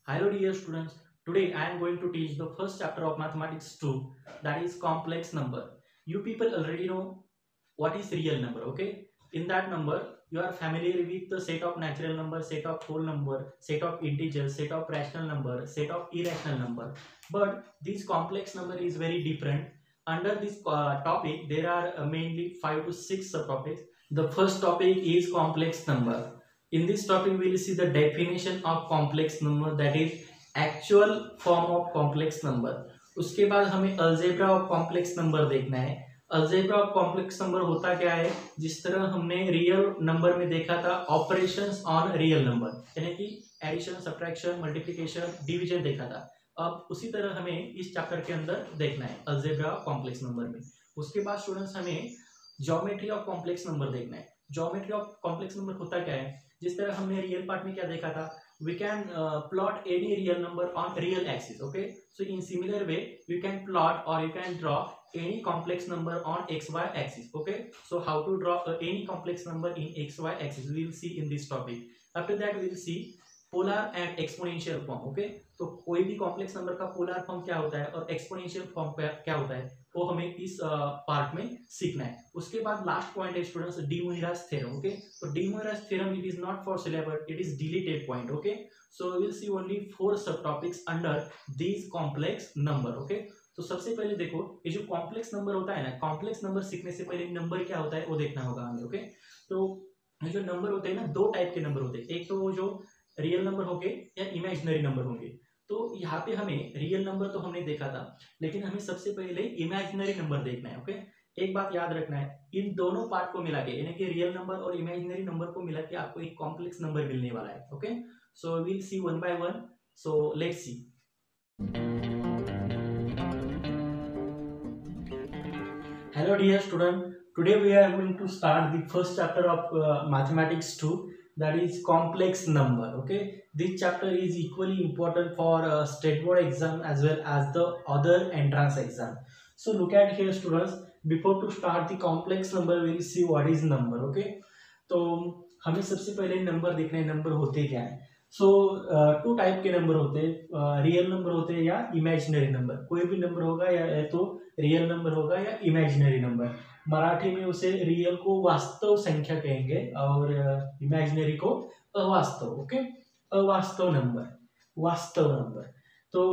Hello dear students, today I am going to teach the first chapter of Mathematics 2, that is complex number. You people already know what is real number, okay? In that number, you are familiar with the set of natural number, set of whole number, set of integers, set of rational number, set of irrational number. But this complex number is very different. Under this topic, there are mainly 5 to 6 subtopics. The first topic is complex number. In this topic, we will see the definition of complex number, that is actual form of complex number. उसके बाद हमें algebra of complex number देखना है. Algebra of complex number होता क्या है, जिस तरह हमने रियल नंबर में देखा था ऑपरेशंस ऑन रियल नंबर, यानी कि एडिशन, सब्ट्रैक्शन, मल्टीप्लिकेशन, डिवीजन देखा था. अब उसी तरह हमें इस चैप्टर के अंदर देखना है अलजेब्रा ऑफ कॉम्प्लेक्स नंबर में. उसके बाद स्टूडेंट्स हमें ज्योमेट्री ऑफ कॉम्प्लेक्स नंबर देखना है. ज्योमेट्री ऑफ कॉम्प्लेक्स नंबर होता क्या है, जिस तरह हमने रियल पार्ट में क्या देखा था, we can plot any real number on real axis. Okay, so in similar way you can plot or you can draw any complex number on xy axis. Okay, so how to draw any complex number in xy axis we will see in this topic. After that we will see polar and exponential form. Okay, तो कोई भी complex number का polar form क्या होता है और exponential form क्या होता है वो हमें इस पार्ट में सीखना है. उसके बाद लास्ट पॉइंट है students De Moivre's theorem. Okay, तो De Moivre's theorem it is not for syllabus, it is deleted point. Okay, so we will see only 4 sub topics under this complex number. Okay, तो सबसे पहले देखो ये जो complex number होता है ना, कॉम्प्लेक्स नंबर सीखने से पहले नंबर क्या होता है वो देखना होगा हमें. ओके, तो ये जो नंबर होते हैं ना, दो टाइप के नंबर होते हैं. एक तो वो जो रियल नंबर होंगे या इमेजिनरी नंबर होंगे. तो यहाँ पे हमें रियल नंबर तो हमने देखा था, लेकिन हमें सबसे पहले इमेजिनरी नंबर देखना है. ओके, एक बात याद रखना है, इन दोनों पार्ट को मिला के, यानी कि रियल नंबर और इमेजिनरी नंबर को मिला के आपको एक कॉम्प्लेक्स नंबर मिलने वाला है. Okay, so will see one by one. So let's see. Hello dear student, today we are going to start the first chapter of Mathematics 2, that is complex number. Okay, this chapter is equally important for state board exam as well as the other entrance exam. So look at here students, before to start the complex number we will see what is number. Okay, तो हमें सबसे पहले number देखना है, number होते क्या है. सो to type के नंबर होते हैं, रियल नंबर होते हैं या इमेजिनरी नंबर. कोई भी नंबर होगा या तो रियल नंबर होगा या इमेजिनरी नंबर. मराठी में उसे रियल को वास्तव संख्या कहेंगे और इमेजिनरी को अवास्तव. ओके, अवास्तव नंबर, वास्तव नंबर. तो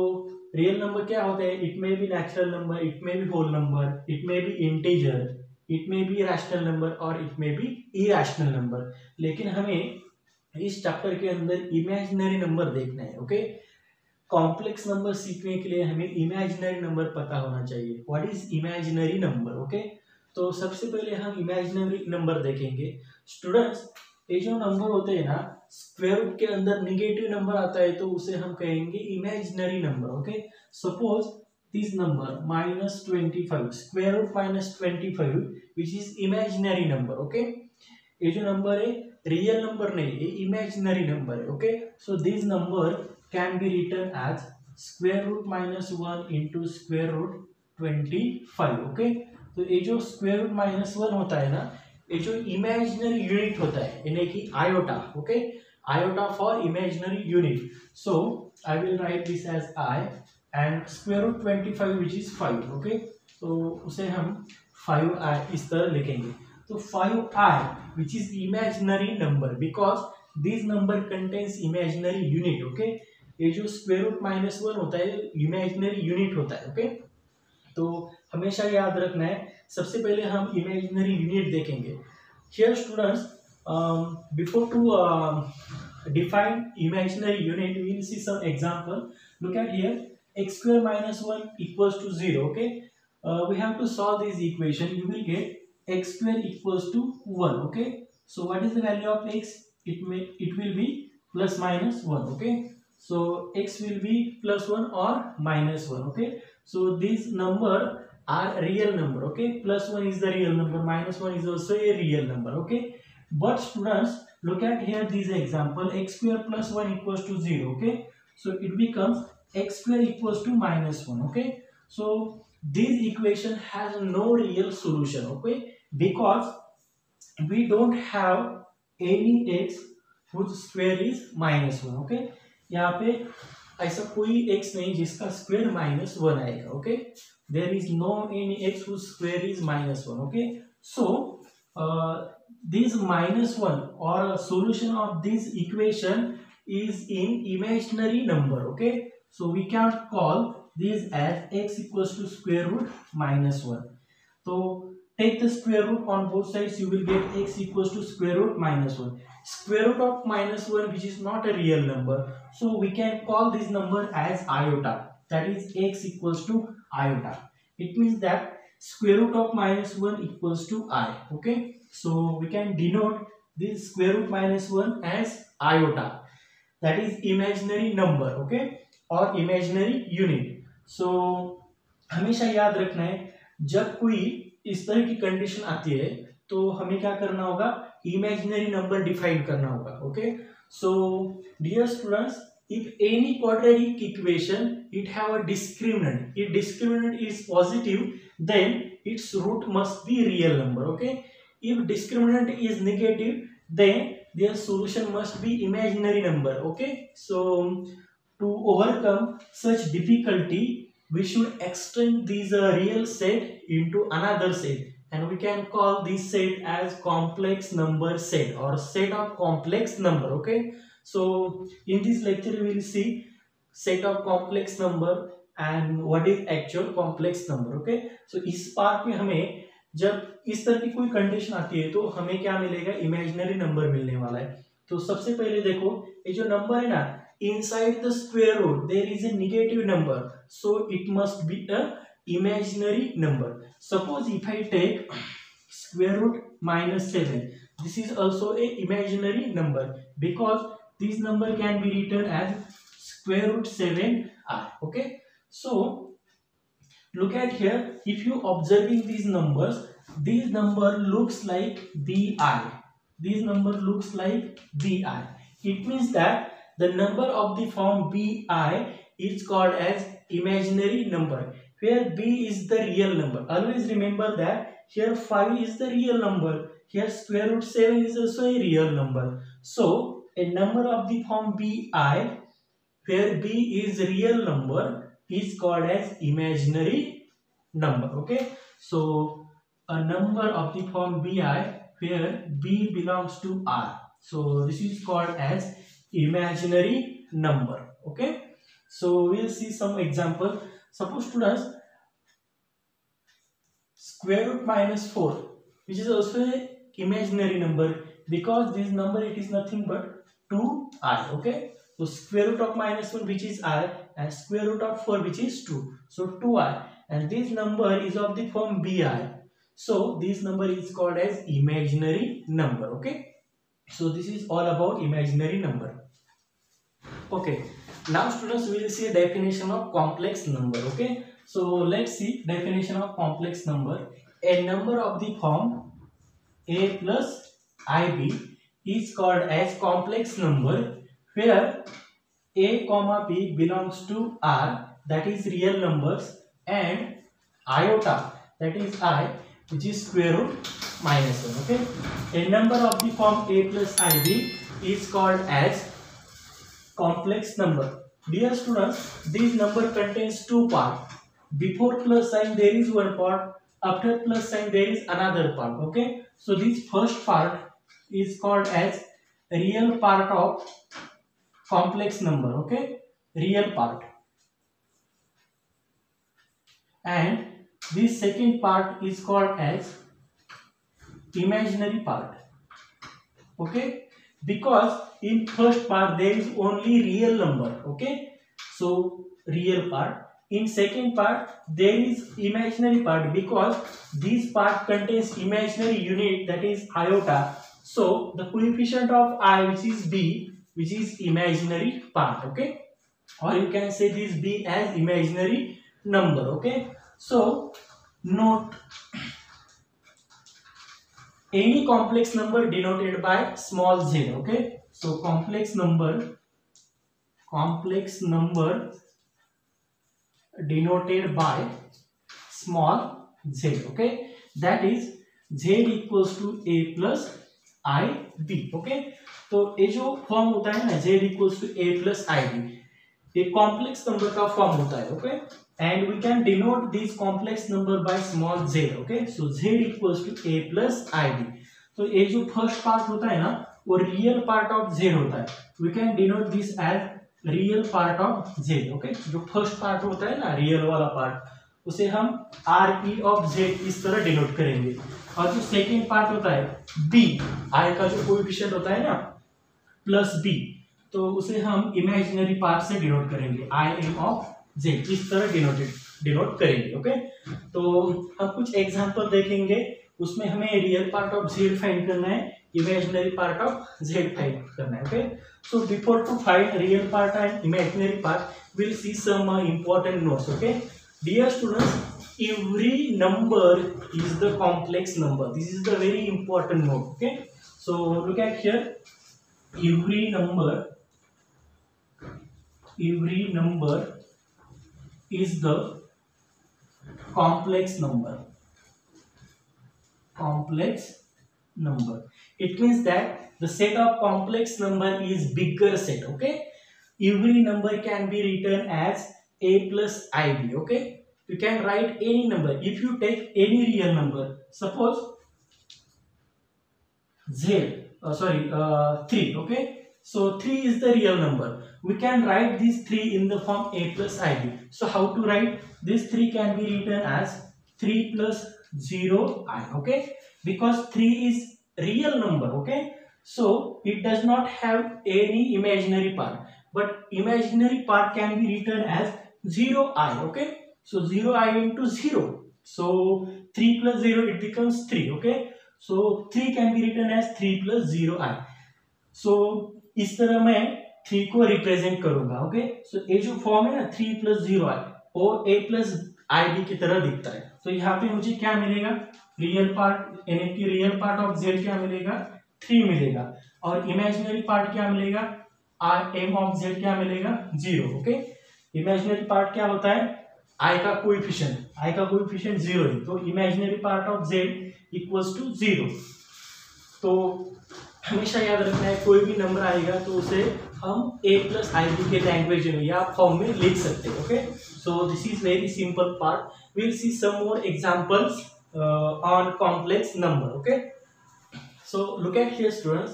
रियल नंबर क्या होते हैं, इट में बी नेचुरल नंबर, इट में बी होल नंबर, इट में बी इंटीजर, इट में बी रैशनल नंबर और इट में बी इरैशनल नंबर. लेकिन हमें इस चैप्टर के अंदर इमेजिनरी नंबर देखना है. ओके, कॉम्प्लेक्स नंबर सीखने के लिए हमें इमेजिनरी नंबर पता होना चाहिए. What is imaginary number? Okay, तो सबसे पहले हम इमेजिनरी नंबर देखेंगे. स्टूडेंट्स, ये जो नंबर होते हैं ना, स्क्वायर रूट के अंदर निगेटिव नंबर आता है तो उसे हम कहेंगे imaginary number. Okay, suppose this number -25, square root -25 which is imaginary number. Okay, ये जो नंबर है रियल नंबर नहीं, ये इमेजिनरी नंबर है. Okay, so this number can be written as square root -1 into square root 25. Okay, तो ये जो square root -1 होता है ना, ये जो इमेजिनरी यूनिट होता है, यानी कि iota. Okay, iota for imaginary unit. So I will write this as i and square root 25 which is 5. Okay, तो उसे हम 5i इस तरह लिखेंगे. तो 5i which is imaginary number because this number contains imaginary unit. okay, ये जो square root -1 होता है इमेजिनरी यूनिट होता है. ओके, तो हमेशा याद रखना है, सबसे पहले हम इमेजिनरी यूनिट देखेंगे. Here students, before to define imaginary unit we will see some example. Look at here, x square -1 equals to 0. okay, we have to solve this equation. You will get x square equals to 1. okay, so what is the value of x? It will be plus minus 1. okay, so x will be plus 1 or minus 1. okay, so these number are real number. okay, plus 1 is the real number, minus 1 is also a real number. okay, but students, look at here this example, x square plus 1 equals to 0. okay, so it becomes x square equals to -1. okay, so this equation has no real solution. okay, because we don't have any x whose square is -1. okay, यहाँ पे ऐसा कोई x नहीं जिसका square -1 आएगा. Okay, there is no any x whose square is -1. Okay, so this -1 or a solution of this equation is in imaginary number. Okay, so we can call this as x equals to square root -1. So take the square root on both sides, you will get x equals to square root -1. Square root of -1, which is not a real number, so we can call this number as iota, that is x equals to iota. It means that square root of -1 equals to I. Okay, so we can denote this square root -1 as iota, that is imaginary number. Okay, or imaginary unit. So हमेशा याद रखना है, जब कोई इस तरह की condition आती है तो हमें क्या करना होगा, इमेजिनरी नंबर डिफाइन करना होगा. Okay, so dear students, if any quadratic equation it have a discriminant, if discriminant is positive then its root must be real number. Okay, if discriminant is negative then their solution must be imaginary number. Okay, so to overcome such difficulty we should extend this real set into another set, and we can call this set as complex number set or set of complex number. Okay, so in this lecture we will see set of complex number and what is actual complex number. Okay, so इस part में हमें जब इस तरह की कोई condition आती है तो हमें क्या मिलेगा, इमेजिनरी नंबर मिलने वाला है. तो सबसे पहले देखो, ये जो नंबर है ना, inside the square root there is a negative number, so it must be a imaginary number. Suppose if I take square root -7, this is also a imaginary number because this number can be written as square root 7i. Okay, so look at here, if you observing these numbers, this number looks like bi, this number looks like bi. It means that the number of the form bi is called as imaginary number, where b is the real number. Always remember that here 5 is the real number, here square root 7 is also a real number. So a number of the form bi where b is real number is called as imaginary number. Okay, so a number of the form bi where b belongs to r, so this is called as imaginary number. Okay, so we'll see some example. Suppose students, square root -4, which is also a imaginary number because this number it is nothing but 2i. Okay, so square root of -1 which is I and square root of 4 which is 2, so 2i, and this number is of the form bi, so this number is called as imaginary number. Okay, so this is all about imaginary number. Okay, now students we will see a definition of complex number. Okay, so let's see definition of complex number. A number of the form a plus ib is called as complex number where a comma b belongs to r, that is real numbers, and iota, that is I, which is square root -1. Okay, a number of the form a plus ib is called as complex number. Dear students, this number contains two parts. Before plus sign there is one part, after plus sign there is another part. Okay, so this first part is called as real part of complex number. Okay, real part, and this second part is called as imaginary part. Okay, because in first part there is only real number. Okay, so real part. In second part there is imaginary part because this part contains imaginary unit, that is iota, so the coefficient of I, which is b, which is imaginary part. Okay, or you can say this b as imaginary number. Okay, so note, any complex number denoted by small z. Okay, so complex number denoted by small z. Okay, that is z equals to a plus I b. Okay, तो ये जो form होता है ना z equals to a plus I b, एक complex number का form होता है, okay, and we can denote this complex number by small z, okay, so z equals to a plus ib। तो ये जो फर्स्ट पार्ट होता है ना वो रियल पार्ट ऑफ z होता है, we can denote this as real part of z, okay. जो फर्स्ट पार्ट होता है ना रियल वाला पार्ट, उसे हम re ऑफ z इस तरह डिनोट करेंगे। और जो सेकेंड पार्ट होता है b, i का जो कोएफिशिएंट होता है ना प्लस b, तो उसे हम इमेजिनरी पार्ट से डिनोट करेंगे, आई एम ऑफ जेड, इस तरह डिनोट करेंगे, ओके। तो हम कुछ एग्जांपल देखेंगे, उसमें हमें real part of Z find करना है, imaginary part of Z find करना है, okay. So before to find real part and imaginary part, we'll see some important notes, okay. Dear students, every number is the complex number. This is the very important note, okay. So look at here, every number is the complex number. It means that the set of complex number is bigger set, okay. Every number can be written as a plus ib, okay. You can write any number. If you take any real number, suppose z 3, okay. So 3 is the real number. We can write this 3 in the form a plus ib. So how to write this? 3 can be written as 3 plus 0i, okay, because 3 is real number, okay. So it does not have any imaginary part, but imaginary part can be written as 0i, okay. So 0i into 0, so 3 plus 0 it becomes 3, okay. So 3 can be written as 3 plus 0i. So इस तरह मैं 3 को represent करूंगा, okay. सो ये जो form है ना 3 plus 0i, वो a प्लस ib की तरह दिखता है। तो यहाँ पे मुझे क्या मिलेगा, रियल पार्ट यानी कि रियल पार्ट ऑफ z क्या मिलेगा, 3 मिलेगा, और इमेजिनरी पार्ट क्या मिलेगा, m ऑफ z क्या मिलेगा, 0, ओके। इमेजिनरी पार्ट क्या होता है, i का कोएफिशिएंट 0 है, तो imaginary part of z equals to 0। तो हमेशा याद रखना है, कोई भी नंबर आएगा तो उसे हम a प्लस ib के लैंग्वेज में या फॉर्म में लिख सकते हैं, okay. So this is very simple part, we will see some more examples on complex number, okay. So look at here students,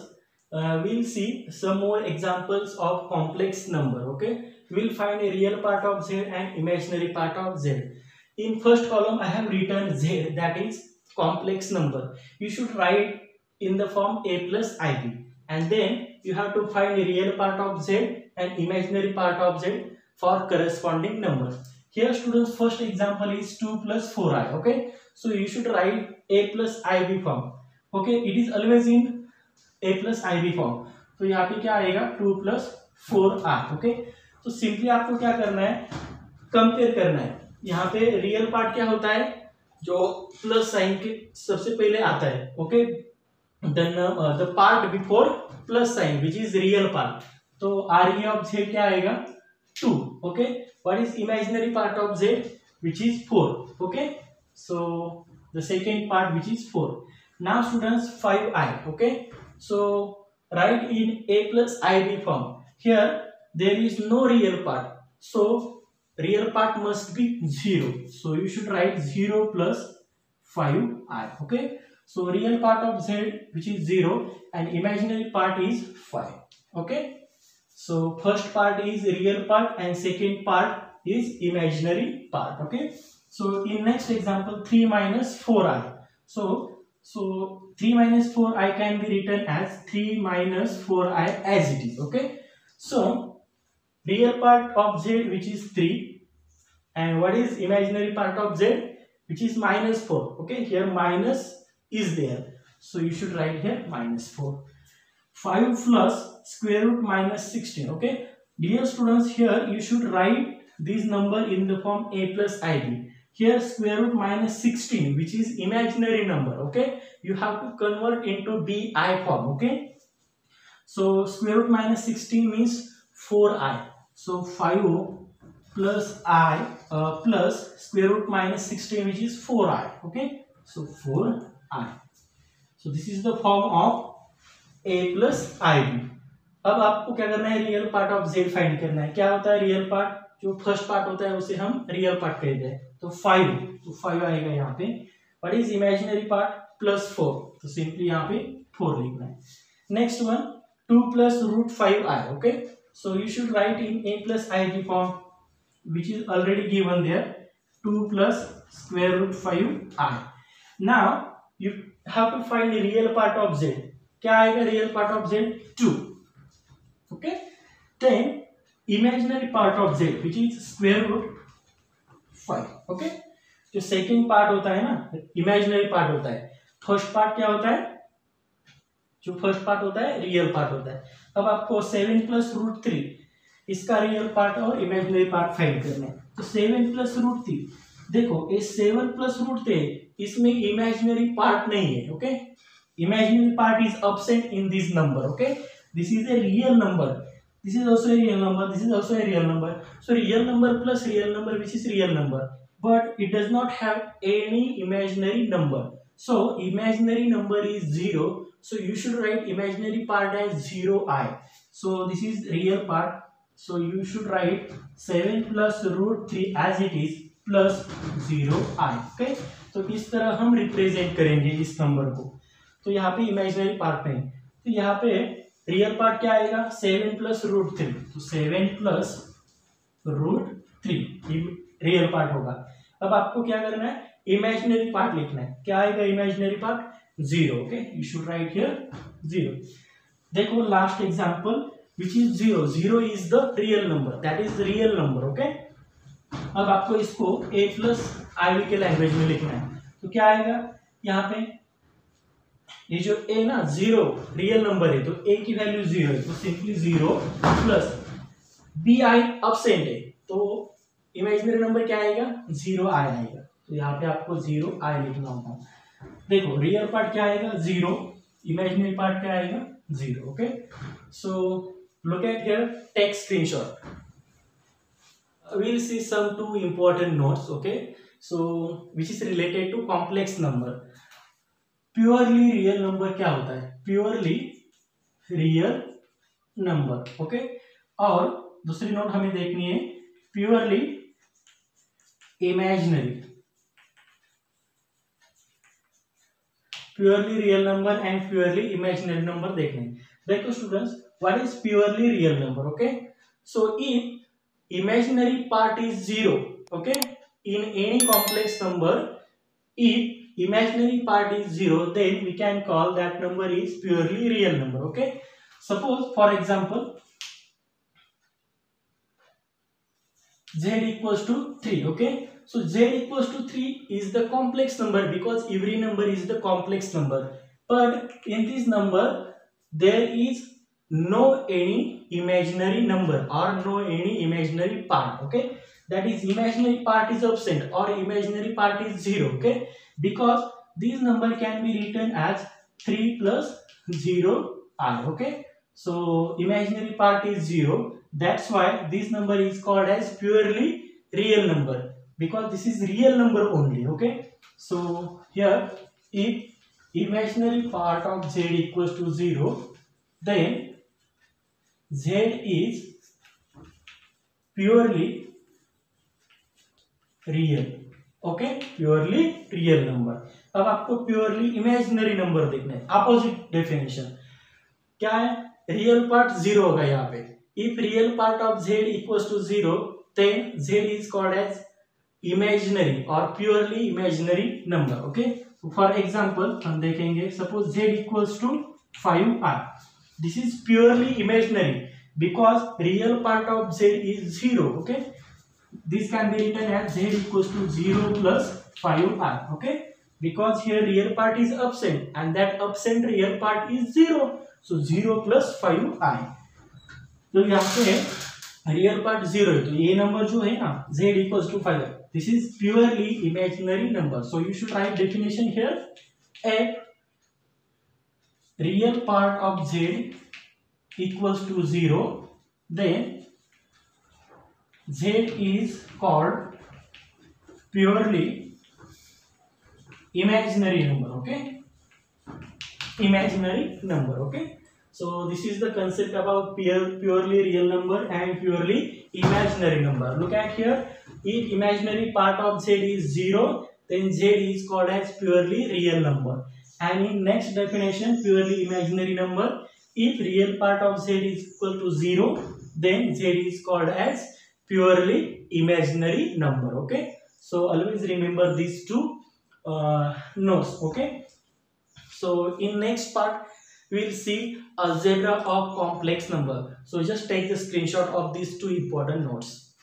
we will see some more examples of complex number, okay. We will find a real part of z and imaginary part of z. In first column I have written z, that is complex number. You should write in the form a plus ib, and then you have to find a real part of z and imaginary part of z for corresponding numbers. Here students, first example is 2 plus 4i, okay. So you should write a plus ib form, okay. It is always in a plus ib form. तो यहाँ पे क्या आएगा, 2 plus 4i, okay. तो simply आपको क्या करना है, कंपेयर करना है। यहाँ पे रियल पार्ट क्या होता है, जो प्लस साइन के सबसे पहले आता है, okay. the part before plus sign which is real part, तो re of z क्या आएगा, 2, okay. What is imaginary part of z, which is 4, okay. So the second part which is 4. Now students, 5i, okay. So write in a plus ib form. Here there is no real part, so real part must be 0, so you should write 0 plus 5i, okay. So real part of z which is 0 and imaginary part is 5, okay. So first part is real part and second part is imaginary part, okay. So in next example 3 minus 4i, so 3 minus 4i can be written as 3 minus 4i as it is, okay. So real part of z which is 3, and what is imaginary part of z which is minus 4, okay. Here minus is there, so you should write here minus 4. 5 plus square root minus 16, okay. Dear students, here you should write this number in the form a plus ib. Here square root minus 16 which is imaginary number, okay. You have to convert into bi form, okay. So square root minus 16 means 4i, so 5 plus I plus square root minus 16, which is 4I. Okay, so 4I. So this is the form of A plus IB. अब आपको क्या करना है, real part of z find करना है। क्या होता है रियल पार्ट, जो फर्स्ट पार्ट होता है उसे हम रियल पार्ट कहते हैं, तो 5, तो 5 आएगा यहाँ पे। व्हाट इज इमेजिनरी पार्ट, +4, तो सिंपली यहाँ पे 4 लिखना है। Next one 2 + √5i, okay, so you should write in a + i form which is already given there, 2 + √5i. now you have to find the real part of z. क्या आएगा real part of z, 2, okay. then imaginary part of z which is √5, okay. जो second part होता है ना, imaginary part होता है, first part क्या होता है, जो फर्स्ट पार्ट होता है रियल पार्ट होता है। अब आपको 7 + √3 इसका रियल पार्ट और इमेजिनरी पार्ट फाइंड करना है। तो 7 + √3, देखो ये 7 + √3 इसमें इमेजिनरी पार्ट नहीं है, okay. Imaginary part is absent in this number, okay. This is a real number, this is also a real number, this is also a real number, so real number plus real number which is real number, but it does not have any imaginary number, so imaginary number is 0, so you should write imaginary part as 0i. so this is real part, so you should write 7 + √3 as it is plus 0i, okay। तो इस तरह हम represent करेंगे इस नंबर को। तो यहाँ पे इमेजिनरी पार्ट नहीं, तो यहाँ पे रियल पार्ट क्या आएगा, 7 + √3, तो 7 + √3 रियल पार्ट होगा। अब आपको क्या करना है, इमेजिनरी पार्ट लिखना है। क्या आएगा imaginary part, 0, okay, you should write here 0। देखो last example which is 0, 0 is the real number, that is real number, okay. अब आपको इसको a + i के लैंग्वेज में लिखना है। तो क्या आएगा यहाँ पे, ये जो a ना 0 रियल नंबर है, तो a की वैल्यू 0 है, तो सिंपली 0 प्लस bi absent है, तो इमेजिनरी नंबर क्या आएगा, 0i आएगा। तो यहाँ पे आपको 0i लिखना होगा। देखो रियल पार्ट क्या आएगा, 0, इमेजिनरी पार्ट क्या आएगा, 0, okay. So look at here, take screenshot. we'll see some 2 important notes, okay, so which is related to complex number. Purely real number क्या होता है, प्योरली रियल नंबर, ओके। और दूसरी note हमें देखनी है, purely imaginary, purely real number and purely imaginary number देखने। देखो students, what is purely real number, okay. So if imaginary part is 0, okay, in any complex number, if imaginary part is 0, then we can call that number is purely real number, okay। suppose for example z equals to 3, okay, so z equals to 3 is the complex number because every number is the complex number, but in this number there is no any imaginary number or no any imaginary part, okay, that is imaginary part is absent or imaginary part is 0, okay, because this number can be written as 3 + 0i, okay, so imaginary part is 0, that's why this number is called as purely real number because this is real number only, okay। so here if imaginary part of z equals to 0, then z is purely real, okay, purely real number. अब आपको purely imaginary number देखना है, opposite definition क्या है, real part 0 होगा यहाँ पे। If real part of z equals to 0, then z is called as imaginary और purely imaginary number, okay. For example हम देखेंगे, suppose z equals to 5i, this is purely imaginary because real part of z is 0, okay, this can be written as z equals to 0 plus 5i, okay, because here real part is absent and that absent real part is 0, so 0 plus 5i। तो यहाँ पे real part 0 है, तो ये number जो है ना z equals to 5, this is purely imaginary number, so you should write definition here, at real part of z equals to 0, then z is called purely imaginary number, okay, imaginary number, okay। So this is the concept about purely real number and purely imaginary number. Look at here, if imaginary part of z is 0, then z is called as purely real number. And in next definition, purely imaginary number, if real part of z is equal to 0, then z is called as purely imaginary number. Okay, so always remember these two notes. Okay, so in next part we will see algebra of complex number. So just take the screenshot of these two important notes.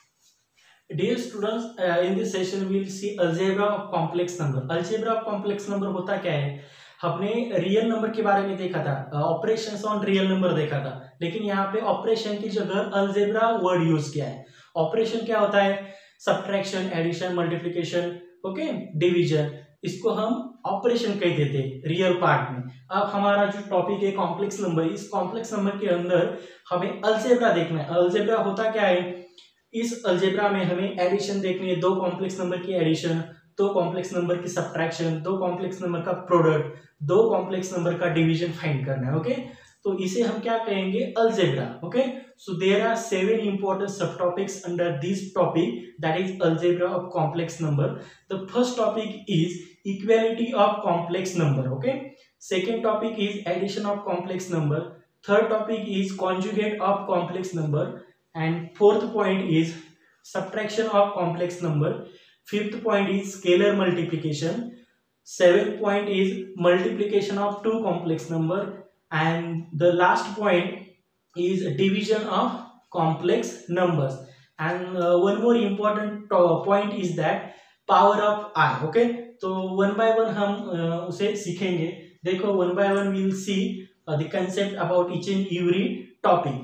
Dear students, in this session we will see algebra of complex number. Algebra of complex number होता क्या है? हमने real number के बारे में देखा था, operations on real number देखा था, लेकिन यहाँ पे ऑपरेशन की जगह अलजेब्रा वर्ड यूज किया है. ऑपरेशन क्या होता है? Subtraction, addition, multiplication, okay, division, इसको हम ऑपरेशन कह देते हैं रियल पार्ट में. अब हमारा जो टॉपिक है कॉम्प्लेक्स नंबर, इस कॉम्प्लेक्स नंबर के अंदर हमें अलजेब्रा देखना है. अलजेब्रा होता क्या है? इस अलजेब्रा में हमें एडिशन देखनी है, दो कॉम्प्लेक्स नंबर की एडिशन, दो कॉम्प्लेक्स नंबर की सब्ट्रैक्शन, दो कॉम्प्लेक्स नंबर का प्रोडक्ट, दो कॉम्प्लेक्स नंबर का डिवीजन फाइंड करना है. ओके, तो इसे हम क्या कहेंगे? Algebra. Okay, so there are 7 important subtopics under this topic, that is algebra of complex number. The first topic is equality of complex number. Okay, second topic is addition of complex number, third topic is conjugate of complex number, and fourth point is subtraction of complex number, fifth point is scalar multiplication, seventh point is multiplication of two complex number, and the last point is division of complex numbers. And one more important point is that power of I. Okay, तो one by one हम उसे सीखेंगे. देखो, one by one we will see the concept about each and every topic.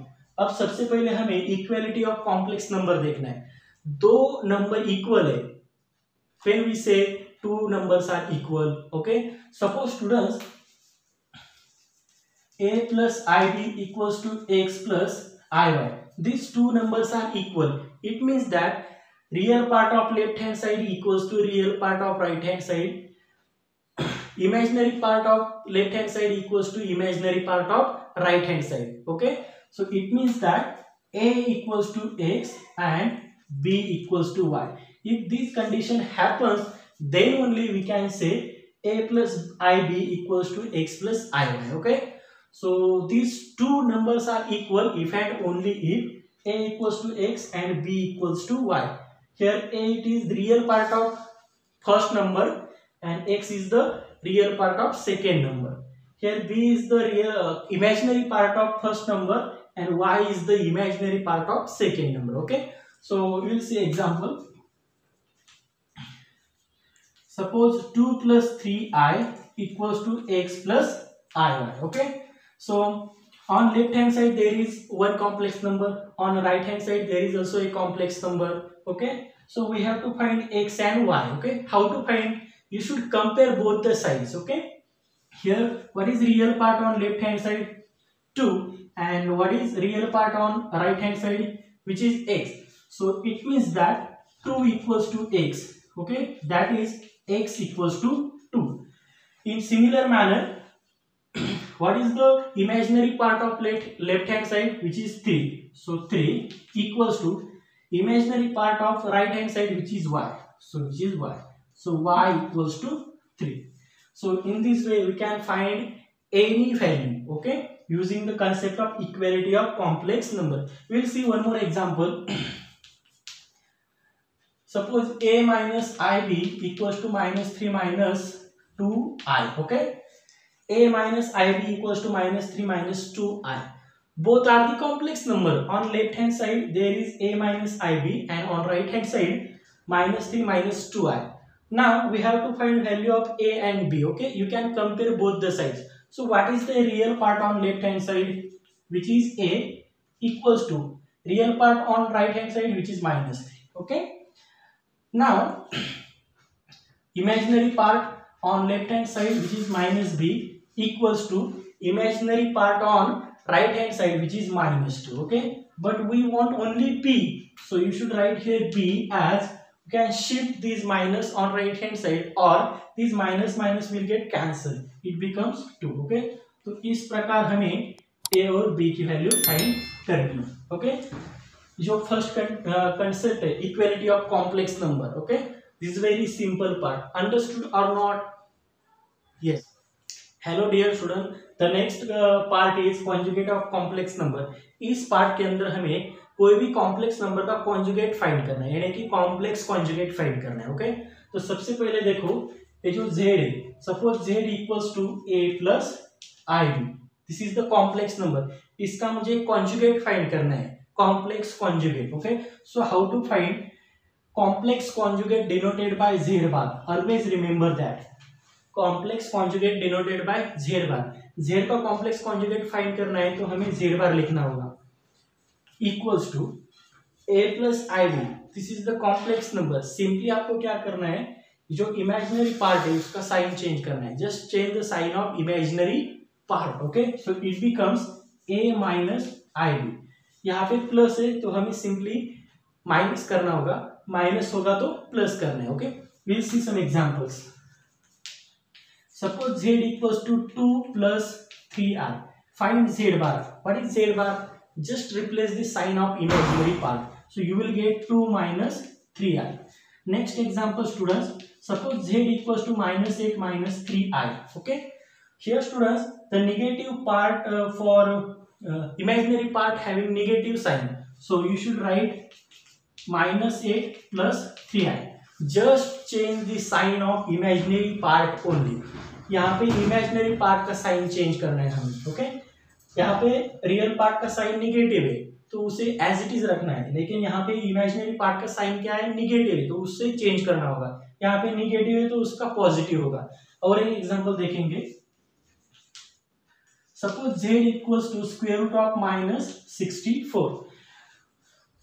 अब सबसे पहले हमें equality of complex number देखना है. दो नंबर इक्वल है, when we say two numbers are equal. Okay, suppose students, a plus ib equals to x plus iy. These two numbers are equal. It means that real part of left hand side equals to real part of right hand side, imaginary part of left hand side equals to imaginary part of right hand side. Okay, so it means that a equals to x and b equals to y. If this condition happens, then only we can say a plus ib equals to x plus iy. Okay, so these two numbers are equal if and only if a equals to x and b equals to y. Here a, it is the real part of first number and x is the real part of second number. Here b is the real imaginary part of first number and y is the imaginary part of second number. Okay, so we will see example. Suppose 2 plus 3i equals to x plus iy. Okay, so on left hand side there is one complex number, on right hand side there is also a complex number. Okay, so we have to find x and y. Okay, how to find? You should compare both the sides. Okay, here what is real part on left hand side? 2, and what is real part on right hand side, which is x. So it means that 2 equals to x. Okay, that is x equals to 2. In similar manner, what is the imaginary part of left hand side, which is 3. So 3 equals to imaginary part of right hand side, which is y. So which is y. So y equals to 3. So in this way we can find any value. Okay, using the concept of equality of complex number. We will see one more example. Suppose a minus ib equals to minus 3 minus 2i. Okay, a minus ib equals to minus 3 minus 2i. Both are the complex number. On left hand side there is a minus ib and on right hand side minus 3 minus 2i. Now we have to find value of a and b. Okay, you can compare both the sides. So what is the real part on left hand side, which is a, equals to real part on right hand side, which is minus 3. Okay, now imaginary part on left hand side, which is minus b, equals to imaginary part on right hand side, which is minus 2. Okay, but we want only b, so you should write here b as, you can shift this minus on right hand side or this minus minus will get cancelled, it becomes 2. Okay, तो इस प्रकार हमें ए और B की value find करनी है। Okay, जो first concept है equality of complex number. Okay, this is very simple part, understood और not? Yes. Hello dear student, the next part is conjugate of complex number. इस पार्ट के अंदर हमें कोई भी कॉम्प्लेक्स नंबर का कॉन्जुगेट फाइंड करना है, यानी कि कॉम्प्लेक्स कॉन्जुगेट फाइंड करना है। ओके, तो सबसे पहले देखो ये जो z है, suppose z equals to a plus i b, this is the complex number. इसका मुझे कॉन्जुगेट फाइंड करना है, complex conjugate. Okay, so how to find complex conjugate denoted by z bar, always remember that complex conjugate denoted by z bar. z का complex conjugate find करना है तो हमें z bar लिखना होगा equals to a plus i b, this is the complex number. Simply आपको क्या करना है, जो इमेजिनरी पार्ट है उसका साइन चेंज करना है, just change the sign of imaginary part. Okay, so it becomes a minus i b. यहाँ पे प्लस है तो हमें सिंपली माइनस करना होगा, माइनस होगा तो प्लस करना है। Okay, will see some examples. Suppose z equals to 2 plus 3i, find z bar। What is z bar? Just replace the sign of imaginary part, so you will get 2 minus 3i. Next example students, suppose z equals to minus 8 minus 3i. Okay, here students the negative part for imaginary part having negative sign, so you should write minus 8 plus 3i. Just change the sign of imaginary part only. यहाँ पे imaginary part का sign change करना है हमें। okay, यहाँ पे real part का sign negative है तो उसे एज इट इज रखना है, लेकिन यहाँ पे इमेजिनरी पार्ट का साइन क्या है, निगेटिव है, तो उससे चेंज करना होगा। यहाँ पे निगेटिव है तो उसका पॉजिटिव होगा। और एक एग्जांपल देखेंगे, suppose z equals to square root of minus 64।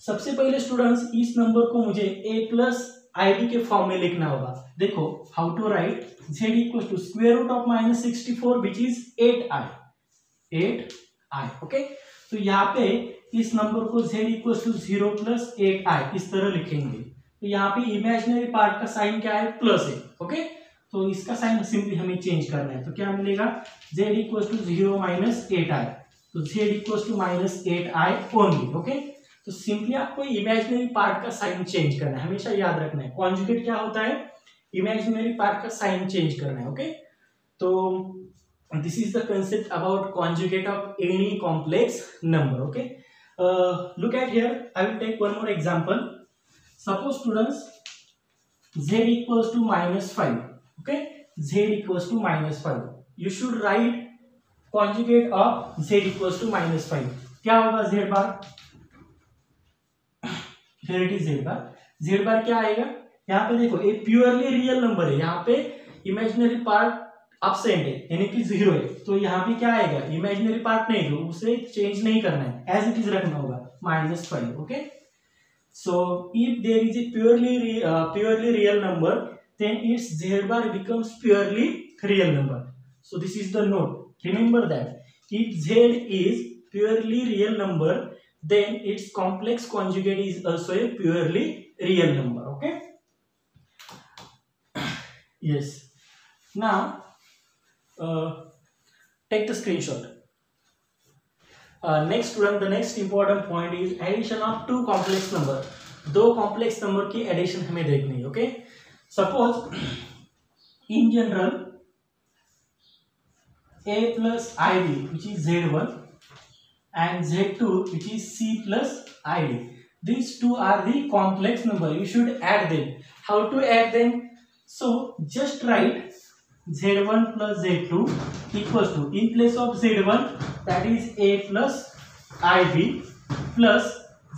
सबसे पहले स्टूडेंट्स इस नंबर को मुझे a प्लस आई बी के फॉर्म में लिखना होगा। देखो how to write, z equals to square root of minus 64 which is 8i। Okay, तो यहाँ पे इस नंबर को z equals to 0 plus 8i इस तरह लिखेंगे। तो यहाँ पे इमेजिनरी पार्ट का साइन क्या है, प्लस है। ओके, तो इसका साइन सिंपली हमें चेंज करना है, तो क्या मिलेगा, z equals to 0 minus 8i, तो z equals to minus 8i only. Okay, तो सिंपली आपको इमेजिनरी पार्ट का साइन चेंज करना है, हमेशा याद रखना है। कॉन्जुगेट क्या होता है, इमेजिनरी पार्ट का साइन चेंज करना है। ओके, तो this is the concept about conjugate of any complex number. Okay, look at here, I will take one more example. Suppose students z equals to minus 5. Okay, z equals to minus 5, you should write conjugate of z equals to minus 5. क्या होगा z bar? Here it is z bar. z bar क्या आएगा, यहाँ पे देखो ये purely real number है, यहाँ पे इमेजिनरी पार्ट absent है यानी कि 0 है, तो यहाँ पे क्या आएगा, इमेजिनरी पार्ट नहीं, तो उसे चेंज नहीं करना है, एज इट इज रखना होगा -5। Okay, so if there is a purely real number then it's z bar becomes purely real number. So this is the note, remember that if z is purely real number then its complex conjugate is also a purely real number. Okay, yes, now take the screenshot. Next student, the next important point is addition of two complex number. दो complex number की addition हमें देखनी है। okay, suppose in general a plus id which is z1 and z2 which is c plus id, these two are the complex number, you should add them. How to add them? So just write z1 plus z2 equals to, in place of z1 that is a plus ib plus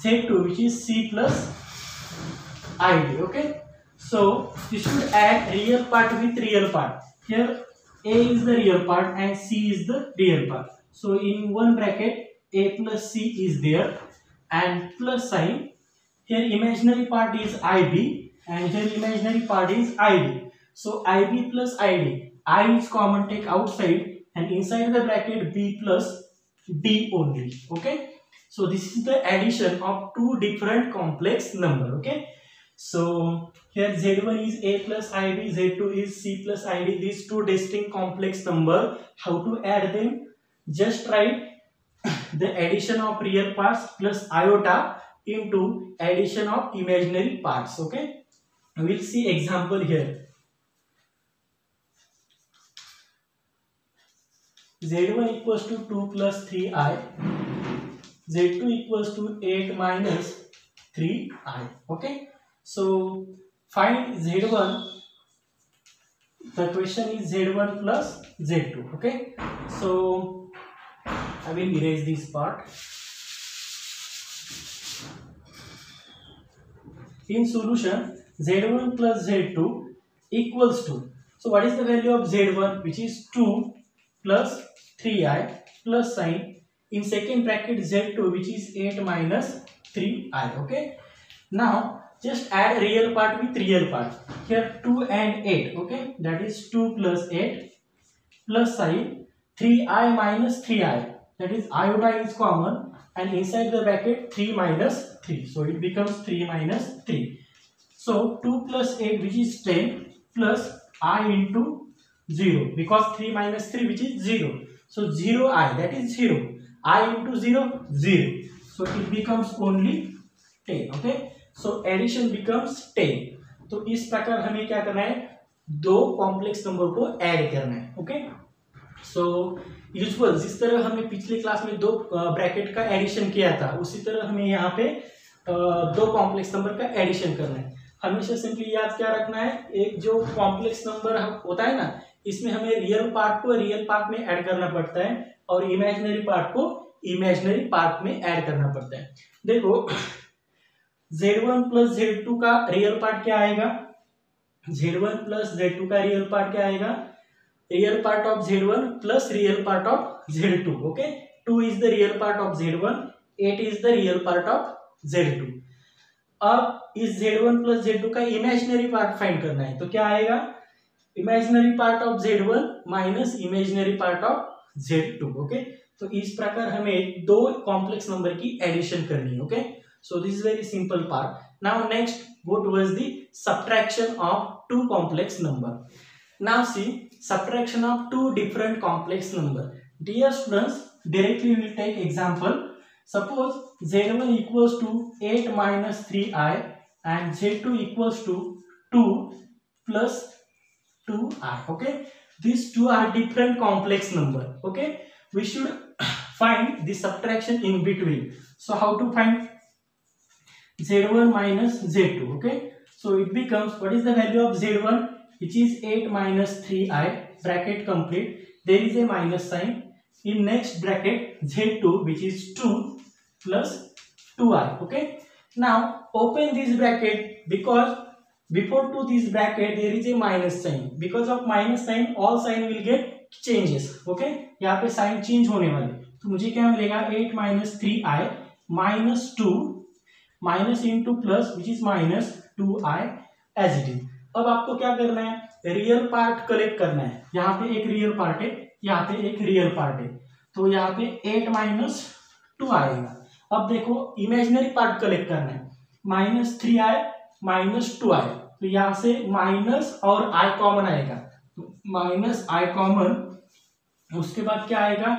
z2 which is c plus id. Okay, so you should add real part with real part. Here a is the real part and c is the real part, so in one bracket a plus c is there and plus sign. Here imaginary part is ib and here imaginary part is id. So ib plus id, I is common, take outside, and inside the bracket b plus d only. Okay, so this is the addition of two different complex number. Okay, so here z1 is a plus ib, z2 is c plus id, these two distinct complex number. How to add them? Just write the addition of real parts plus iota into addition of imaginary parts. Okay, we'll see example here. Z1 equals to 2 plus 3i, Z2 equals to 8 minus 3i. Okay, so find Z1. The question is Z1 plus Z2. Okay, so I will erase this part. In solution, Z1 plus Z2 equals to, so what is the value of Z1, which is 2 plus 3i plus sign in second bracket Z2, which is 8 minus 3i. Okay, now just add real part with real part. Here 2 and 8. Okay, that is 2 plus 8 plus sign 3i minus 3i, that is iota is common, and inside the bracket 3 minus 3, so it becomes 3 minus 3. So 2 plus 8, which is 10, plus I into 0, because 3 minus 3, which is 0, so 0i, that is 0, I into 0, 0, so it becomes only 10. Okay, so addition becomes 10. तो इस प्रकार हमें क्या करना है, दो complex number को add करना है. ओके, सो यूजुअल जिस तरह हमने पिछले क्लास में दो ब्रैकेट का एडिशन किया था, उसी तरह हमें यहाँ पे दो कॉम्प्लेक्स नंबर का एडिशन करना है. हमेशा सिंपली याद क्या रखना है, एक जो कॉम्प्लेक्स नंबर होता है ना, इसमें हमें रियल पार्ट को रियल पार्ट में ऐड करना पड़ता है और इमेजिनरी पार्ट को इमेजिनरी पार्ट में ऐड करना पड़ता है. देखो Z1 प्लस Z2 का रियल पार्ट क्या आएगा, Z1 प्लस Z2 का रियल पार्ट क्या आएगा, real part of Z1 plus real part of Z2. Okay, 2 is the real part of Z1, 8 is the real part of Z2. अब इस Z1 plus Z2 का imaginary part find करना है, तो क्या आएगा, imaginary part of Z1 minus imaginary part of Z2. Okay, तो इस प्रकार हमें दो कॉम्प्लेक्स नंबर की एडिशन करनी है. Okay, so this is very simple part. Now next go towards the subtraction of two complex number. Now see subtraction of two different complex number. Dear students, directly we will take example. Suppose Z1 equals to 8 minus 3i and Z2 equals to 2 plus 2i. Okay, these two are different complex number. Okay, we should find the subtraction in between. So how to find Z1 minus Z2? Okay, so it becomes, what is the value of Z1, which is 8 minus 3i, bracket complete, there is a minus sign. In next bracket Z2, which is 2 plus 2i. Okay, now open this bracket, because before to this bracket there is a minus sign. Because of minus sign all sign will get changes. Okay, यहाँ पे sign change होने वाले, तो मुझे क्या मिलेगा, 8 minus 3i minus 2 minus into plus which is minus 2i as it is. अब आपको क्या करना है, रियल पार्ट कलेक्ट करना है. यहाँ पे एक रियल पार्ट है, यहाँ पे एक रियल पार्ट है, तो यहाँ पे 8 माइनस 2 आएगा. अब देखो इमेजिनरी पार्ट कलेक्ट करना है, माइनस 3i माइनस 2i, तो यहाँ से माइनस और i कॉमन आएगा, तो माइनस i कॉमन, उसके बाद क्या आएगा,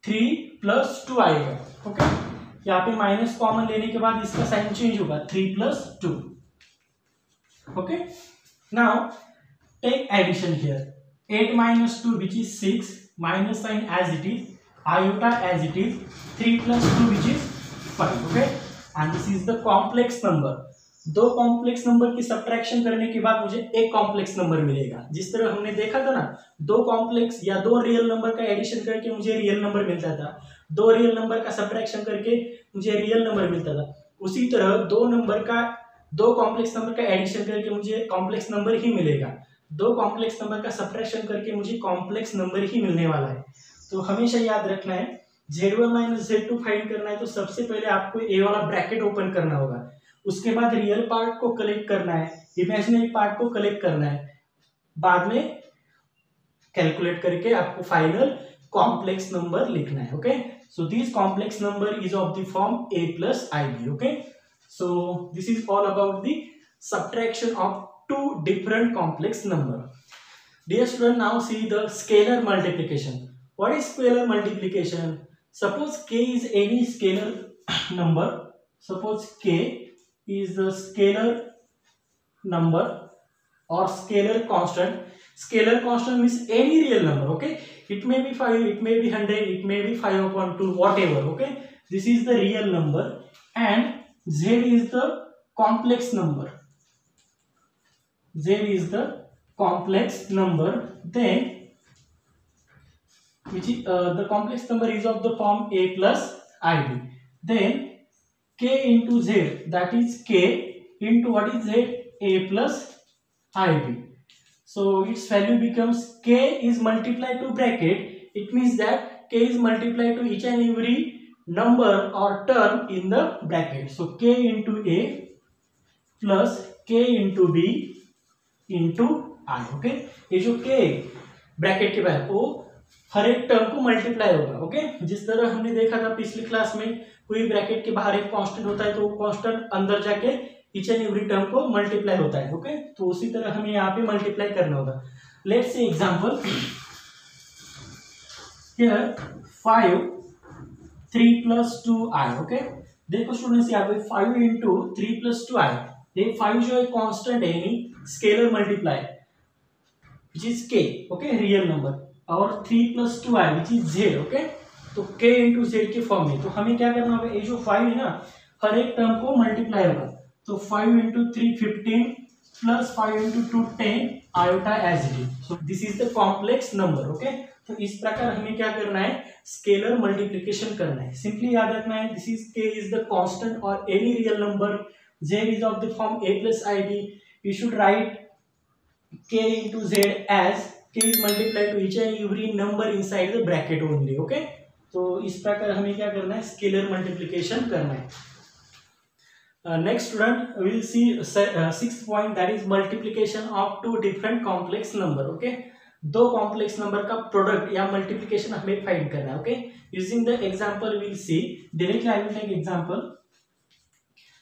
3 प्लस 2 आएगा. ओके, यहाँ पे माइनस कॉमन लेने के बाद इसका साइन चेंज होगा, 3 plus 2. Okay, now take addition here, 8 minus 2 which is 6, minus sign as it is, iota as it is, 3 plus 2 which is 5. Okay, and this is the complex number. दो complex number की subtraction करने के बाद मुझे एक complex number मिलेगा. जिस तरह हमने देखा था ना, दो कॉम्प्लेक्स या दो रियल नंबर का एडिशन करके मुझे रियल नंबर मिलता था, दो रियल नंबर का सब्ट्रैक्शन करके मुझे रियल नंबर मिलता था, उसी तरह दो कॉम्प्लेक्स नंबर का एडिशन करके मुझे कॉम्प्लेक्स नंबर ही मिलेगा, दो कॉम्प्लेक्स नंबर का सब्ट्रैक्शन करके मुझे कॉम्प्लेक्स नंबर ही मिलने वाला है. तो हमेशा याद रखना है, Z1 माइनस Z2 फाइंड करना है, तो सबसे पहले आपको ए वाला ब्रैकेट ओपन करना होगा, उसके बाद रियल पार्ट को कलेक्ट करना है, इमेजिनरी पार्ट को कलेक्ट करना है, बाद में कैलकुलेट करके आपको फाइनल कॉम्प्लेक्स नंबर लिखना है. Okay, so this complex number is of the form a plus ib. Okay, so this is all about the subtraction of two different complex number. Dear student, now see the scalar multiplication. What is scalar multiplication? suppose k is any scalar number. Suppose k is the scalar number or scalar constant. Scalar constant means any real number. Okay, it may be 5, it may be 100, it may be 5/2, whatever. Okay, this is the real number, and z is the complex number. Z is the complex number. Then which is the complex number is of the form a plus ib. Then k into z, that is k into what is z, a plus ib. So its value becomes k is multiplied to bracket. It means that k is multiplied to each and every number or term in the bracket. So k into a plus k into b into i. Okay, ये जो k bracket के बाहर वो हर एक term को multiply होगा. Okay, जिस तरह हमने देखा था पिछली क्लास में, कोई ब्रैकेट के बाहर एक कांस्टेंट होता है तो वो कांस्टेंट अंदर जाके ईच एंड एवरी टर्म को मल्टीप्लाई होता है. ओके, तो उसी तरह हमें यहाँ पे मल्टीप्लाई करना होगा. Let's say example here 5 3 plus 2i. Okay, देखो स्टूडेंट्स यहाँ पे 5 into 3 plus 2i. ये 5 जो है कांस्टेंट है, यानी scalar multiply which is k. Okay, real number. और 3 plus 2i which is z. Okay, तो k into z के फॉर्म में. तो हमें क्या करना होगा, ये जो 5 है ना, हर एक टर्म को मल्टीप्लाई होगा. तो 5 into 3 15 plus 5 into 2 10 iota as it is. So this is the complex number. Okay, तो इस प्रकार हमें क्या करना है, स्केलर मल्टीप्लिकेशन करना है. सिंपली याद रखना है, this is k is the constant और any real number. z is of the form a plus ib. You should write k into z as k is multiplied to each and every number inside the bracket only. Okay, तो इस प्रकार हमें क्या करना है, scalar multiplication करना है. Next student we will see sixth point, that is multiplication of two different complex number. Okay, दो कॉम्प्लेक्स नंबर का प्रोडक्ट या मल्टीप्लिकेशन हमें फाइंड करना है. Okay, using the example we will see directly. I will take example.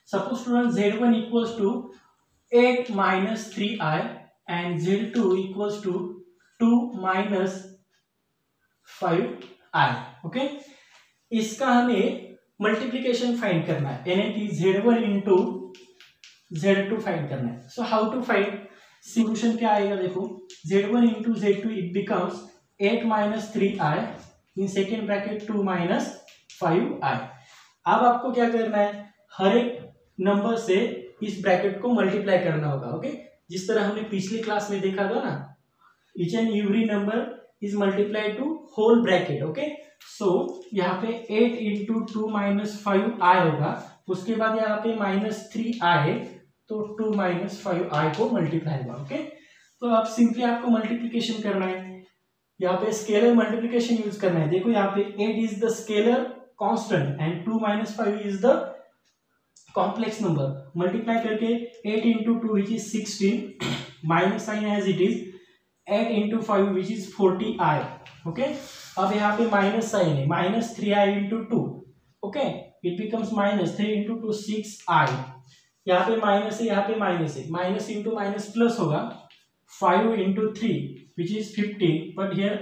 Suppose student z1 equals to 8 minus 3i and z2 equals to 2 minus 5i. Okay, इसका हमें multiplication find करना है, यानी कि z1 into z2 फाइंड करना है. So how to find, solution क्या आएगा, देखो z1 into z2 it becomes 8 minus 3i in second bracket 2 minus 5i. अब आपको क्या करना है, हर एक नंबर से इस ब्रैकेट को मल्टीप्लाई करना होगा. ओके, जिस तरह हमने पिछली क्लास में देखा था ना, each and every number is multiply to whole bracket. Okay, सो यहाँ पे 8 into 2 minus 5i होगा. उसके बाद यहाँ पे -3i, तो 2 minus 5i को मल्टीप्लाई होगा. ओके, तो अब सिंपली आपको मल्टीप्लिकेशन करना है, यहाँ पे स्केलर मल्टीप्लिकेशन यूज करना है. देखो यहाँ पे 8 is the scalar constant and 2 minus 5 is the complex number. Multiply करके 8 into 2 which is 16 minus sign as it is 8 into 5 which is 40i. Okay, अब यहाँ पे माइनस साइन है, -3i into 2. Okay, it becomes -3 into 2 6i. यहाँ पे minus है, यहाँ पे माइनस है, माइनस इंटू माइनस प्लस होगा. 5 into 3 which is 15, but here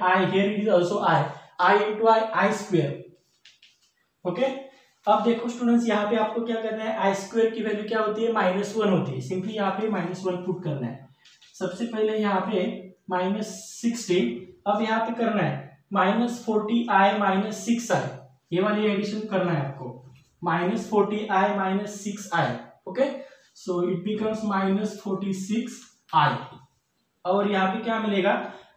it is also i into i square. Okay, अब देखो स्टूडेंट्स, यहाँ पे आपको क्या करना है, आई स्क्वायर की वैल्यू क्या होती है, -1 होती है. सिंपली यहाँ पे -1 पुट करना है. सबसे पहले यहाँ पे -16, अब यहाँ पे करना है -40i -6i, ये वाली एडिशन करना है आपको, -40i -6i. Okay, so it becomes -46i. और यहाँ पे क्या मिलेगा,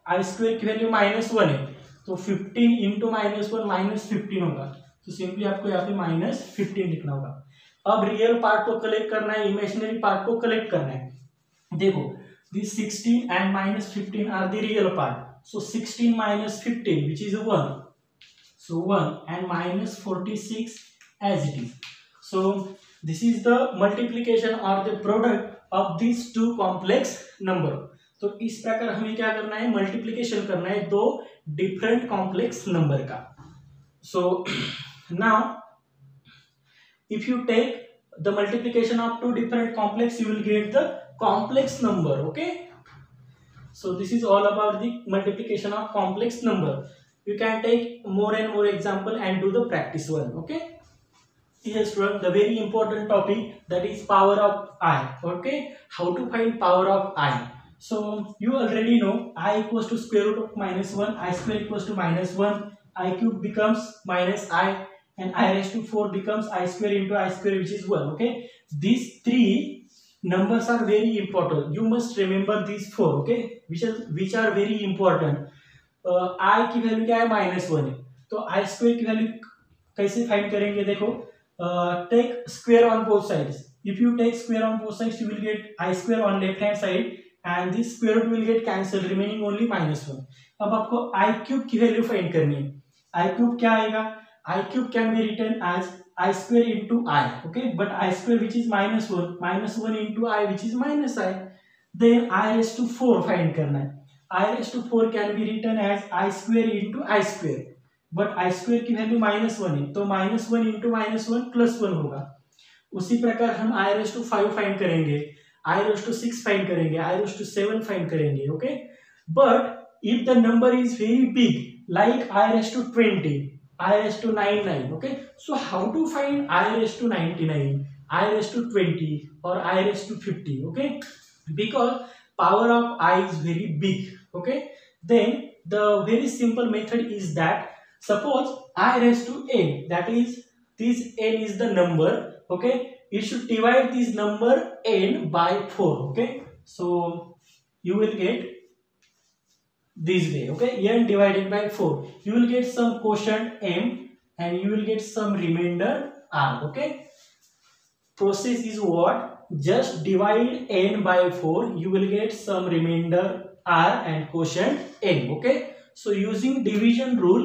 आई स्क्वायर की वैल्यू -1 है, तो 15 into -1 -15 होगा. तो सिंपली आपको यहाँ पे -15 लिखना होगा. अब रियल पार्ट को कलेक्ट करना है, इमेजिनरी पार्ट को कलेक्ट करना है. देखो this 16 and -15 are the real part. So 16 minus 15 which is 1. So 1 and -46 as it is. So this is the multiplication or the product of these two complex number. तो इस प्रकार हमें क्या करना है, मल्टीप्लिकेशन करना है दो डिफरेंट कॉम्प्लेक्स नंबर का. So now if you take the multiplication of two different complex, you will get the complex number. Okay, so this is all about the multiplication of complex number. You can take more and more example and do the practice one. Okay. Yes, student, the very important topic, that is power of I. Okay, how to find power of I. So you already know I equals to square root of -1, I square equals to -1, I cube becomes minus I, and I raised to 4 becomes I square into I square, which is 1. Okay, these three numbers are very important. You must remember these four. Okay, which are very important. I की value क्या है -1 है, तो I square की value कैसे find करेंगे? देखो, take square on both sides. If you take square on both sides, you will get I square on left hand side, and this square root will get cancelled, remaining only -1. अब आपको I cube की value find करनी है. I cube क्या आएगा? I cube can be written as I square into I. Okay, but I square which is -1 into I which is minus I. Then I raised to 4 find करना है. I raised to 4 can be written as I square into I square. But I square की value -1 है, तो -1 into -1 +1 होगा. उसी प्रकार हम आई raise to 5 find करेंगे, आई रेस टू 6 फाइंड करेंगे, आई रेस टू 7 फाइंड करेंगे. Okay, but if the number is very big like I raise to 20, I raise to 99. Okay, so how to find I raise to 99, I raise to 20 और I raise to 50? Okay, because power of I is very big. Okay, then the very simple method is that, suppose I raised to n, that is this n is the number. Okay, you should divide this number n by 4. Okay, so you will get this way. Okay, n divided by 4, you will get some quotient m and you will get some remainder r. Okay, process is what? Just divide n by 4, you will get some remainder r and quotient n. Okay, so using division rule,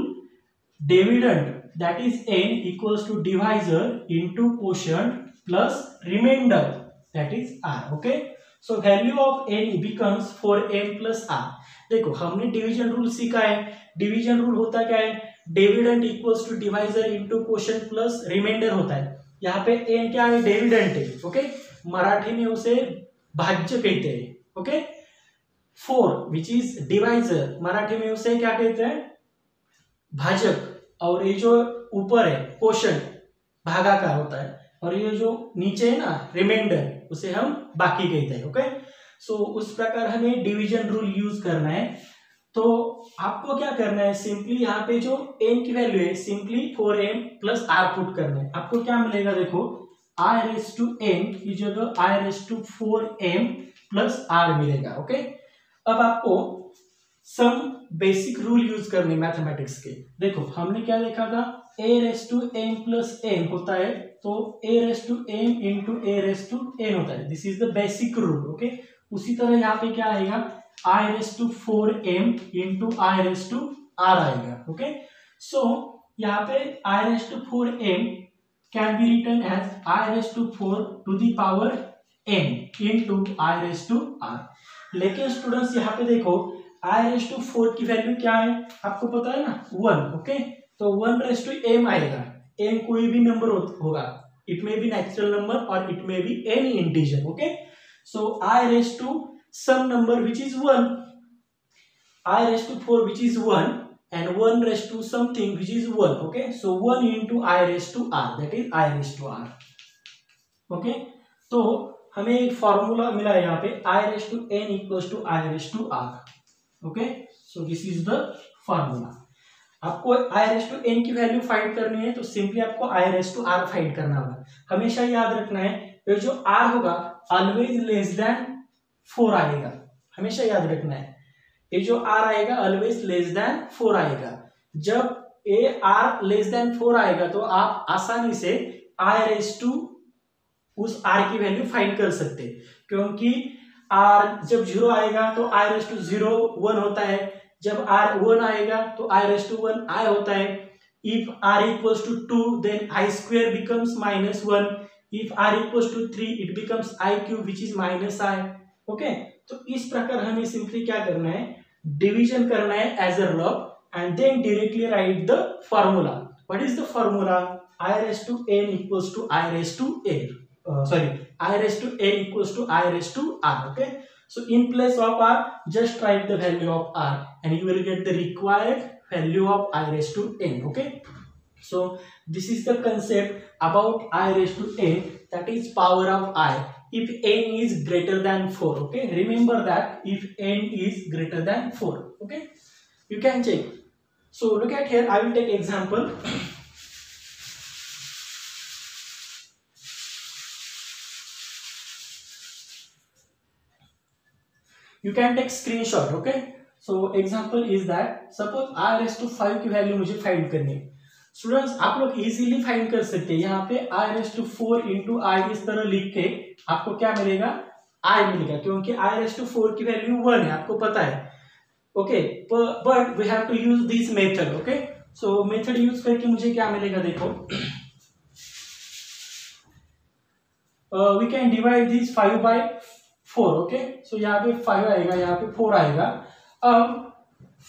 dividend, that is n, equals to divisor into quotient plus remainder, that is r. Okay, so value of n becomes 4m plus r. देखो, हमने division rule सीखा है. Division rule होता क्या है? Dividend equals to divisor into quotient plus remainder होता है. यहाँ पे n क्या है? डिविडेंड है. ओके, मराठी में उसे भाज्य कहते हैं. Okay, 4 which is divisor, Marathi में उसे क्या कहते हैं? भाजक. और ये जो ऊपर है क्वोशिएंट, भागाकार होता है, और ये जो नीचे है ना रिमाइंडर, उसे हम बाकी कहते हैं. ओके, सो उस प्रकार हमें डिवीजन रूल यूज करना है. तो आपको क्या करना है? सिंपली यहाँ पे जो n की वैल्यू है, simply 4m plus r put करना है. आपको क्या मिलेगा? देखो, I raised to n की जगह I raised to 4m plus r मिलेगा. ओके, अब आपको सम बेसिक रूल यूज करने मैथमेटिक्स के. देखो, हमने क्या देखा था? a raised to m plus n होता है, तो a raised to m into a raised to n होता है. This is the basic rule. Okay, उसी तरह यहाँ पे क्या आएगा? I raised to 4m into I raised to r आएगा. ओके, सो यहाँ पे I raised to 4m can be written as I raised to 4 to the power m into I raised to r. लेकिन स्टूडेंट्स यहाँ पे देखो, I raised to 4 की value क्या है? आपको पता है ना, 1. ओके, तो 1 raised to m आएगा. m कोई भी नंबर होगा, it may be natural number और it may be any integer. Okay, so I raised to some number which is 1, I raised to 4 which is 1, and 1 raised to something which is 1. Okay, so 1 into I raised to r, that is I raised to r. Okay, तो हमें एक formula मिला है यहाँ पे, I raised to n equals to I raised to r. Okay, so this is the formula. आपको I raised to n की value find करनी है, तो सिंपली आपको I raised to r find करना होगा. हमेशा याद रखना है, ये जो r होगा ऑलवेज लेस देन 4 आएगा. हमेशा याद रखना है, ये जो r आएगा ऑलवेज लेस देन 4 आएगा. जब ए r लेस देन 4 आएगा, तो आप आसानी से I raised to उस r की वैल्यू फाइंड कर सकते हैं, क्योंकि r जब 0 आएगा तो I raised to 0 1 होता है. जब r 1 आएगा तो I raised to 1 I होता है. If r equals to 2, then I square becomes -1. If r equals to 3, it becomes I cube which is minus I. Okay, तो इस प्रकार हमें सिंपली क्या करना है? डिवीजन करना है as a log and then directly write the formula. What is the formula? I raised to n equals to I raised to a. I raised to n equals to I raised to r. Okay, so in place of r, just write the value of r and you will get the required value of I raised to n. Okay, so this is the concept about I raised to n, that is power of I if n is greater than 4. Okay, remember that if n is greater than 4. Okay, you can check. So look at here, I will take example. You can take screenshot. Okay, so example is that suppose I raised to 5 की value मुझे find करनी है. Students आप लोग easily find कर सकते हैं. यहाँ पे I raised to 4 into I इस तरह लिख के आपको क्या मिलेगा, I मिलेगा, क्योंकि I raised to 4 की वैल्यू 1 है, आपको पता है. Okay, but we have to use this method. Okay, so method use करके मुझे क्या मिलेगा, देखो. We can divide this 5 by 4. Okay, सो यहाँ पे 5 आएगा, यहाँ पे 4 आएगा. अब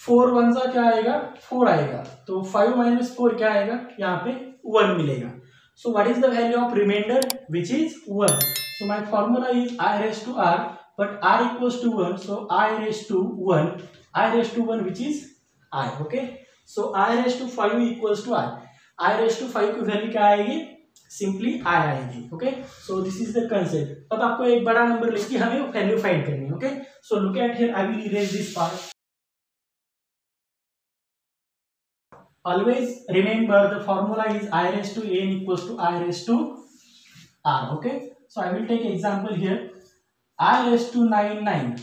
4 वन सा क्या आएगा, 4 आएगा, तो 5 minus 4 क्या आएगा, यहाँ पे 1 मिलेगा. So what is the value of remainder, which is 1. So my formula is I raised to R, but R equals to 1, so I raised to 1 which is I. Okay, so I raised to 5 equals to I raised to 5 की value क्या आएगी, simply I आएगी. Okay, so this is the concept. अब आपको एक बड़ा number लेके हमें वैल्यू फाइंड करनी है. Okay, so look at here, I will erase this part. Always remember the formula is I raised to n equals to I raised to R. Okay, so I will take example here. I raised to 9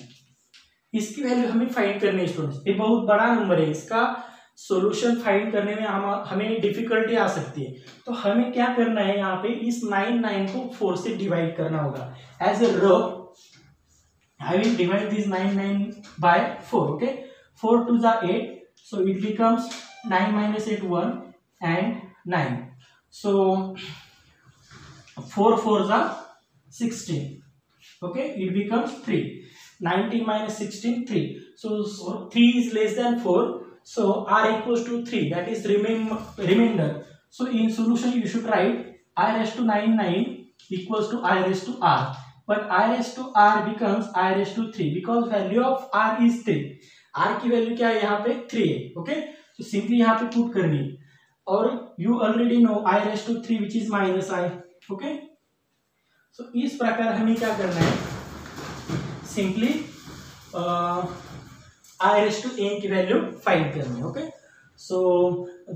इसकी value हमें find करनी है students. ये बहुत बड़ा number है, इसका solution find करने में हमें डिफिकल्टी आ सकती है. तो हमें क्या करना है, यहाँ पे इस 9 को 4 से डिवाइड करना होगा. As a row I will divide this 9 by 4. Okay, 4 2 * 8, so it becomes 9 minus 8 1 and 9. So 4 4 * 16. Okay, it becomes 3. 19 minus 16 3. So 3 is less than 4. So R equals to 3. That is remainder. So in solution you should write I raised to 9 equals to I raised to R. But I raised to R becomes I raised to 3 because value of R is 3. R की value क्या है, यहाँ पे 3 है. Okay, तो simply यहाँ पे put करनी है. और you already know I raised to 3 which is minus I. Okay, so इस प्रकार हमें क्या करना है, simply I raised to n की वैल्यू फाइंड करनी है. Okay, so